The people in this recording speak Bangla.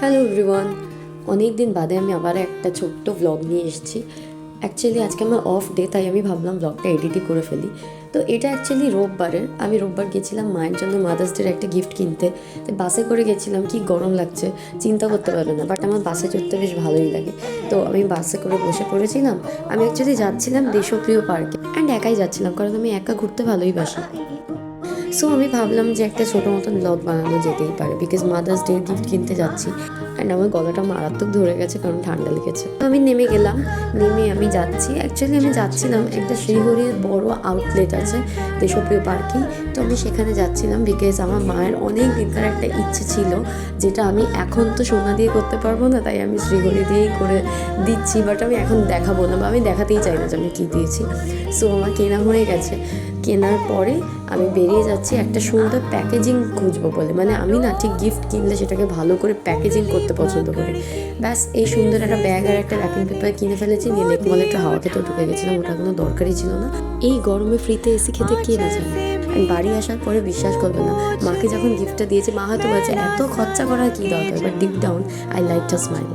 হ্যালো এভরিওয়ান, অনেক দিন বাদে আমি আবার একটা ছোট্ট ব্লগ নিয়ে এসেছি। অ্যাকচুয়ালি আজকে আমার অফ ডে, তাই আমি ভাবলাম ব্লগটা এডিটই করে ফেলি। তো এটা অ্যাকচুয়ালি রোববারের। আমি রোববার গেছিলাম মায়ের জন্য মাদার্স ডের একটা গিফট কিনতে। তো বাসে করে গেছিলাম, কি গরম লাগছে চিন্তা করতে পারবে না, বাট আমার বাসে চড়তে বেশ ভালোই লাগে। তো আমি বাসে করে বসে পড়েছিলাম। আমি অ্যাকচুয়ালি যাচ্ছিলাম দেশপ্রিয় পার্কে, অ্যান্ড একাই যাচ্ছিলাম কারণ আমি একা ঘুরতে ভালোই বাসি। সো আমি ভাবলাম যে একটা ছোটো মতন ব্লগ বানানো যেতেই পারে, বিকজ মাদার্স ডে গিফট কিনতে যাচ্ছি। অ্যান্ড আমার গলাটা মারাত্মক ধরে গেছে কারণ ঠান্ডা লেগেছে। তো আমি নেমে গেলাম, নেমে আমি যাচ্ছি। অ্যাকচুয়ালি আমি যাচ্ছিলাম একটা শ্রীহরির বড় আউটলেট আছে দেশপ্রিয় পার্কেই। তো আমি সেখানে যাচ্ছিলাম বিকজ আমার মায়ের অনেক দিনকার একটা ইচ্ছে ছিল, যেটা আমি এখন তো সোনা দিয়ে করতে পারবো না, তাই আমি শ্রীহরি দিয়েই করে দিচ্ছি। বাট আমি এখন দেখাবো না, বা আমি দেখাতেই চাই না যে আমি কী দিয়েছি। সো আমার কেনা হয়ে গেছে। কেনার পরে আমি বেরিয়ে যাচ্ছি একটা সুন্দর প্যাকেজিং খুঁজবো বলে। মানে আমি না ঠিক গিফট কিনলে সেটাকে ভালো করে প্যাকেজিং করতে পছন্দ করি। ব্যাস এই সুন্দর একটা ব্যাগ আর একটা র্যাপিং পেপার কিনে ফেলেছি, নিয়ে লেক মলে একটু হাওয়া খেতেও ঢুকে গেছিলাম। ওটা কোনো দরকারই ছিল না। এই গরমে ফ্রিতে এসি খেতে কে না চায়। অ্যান্ড বাড়ি আসার পরে বিশ্বাস করবে না, মাকে যখন গিফটটা দিয়েছে মা হয়তো বলছে এত খরচা করার কী দরকার, but deep down I like to smile.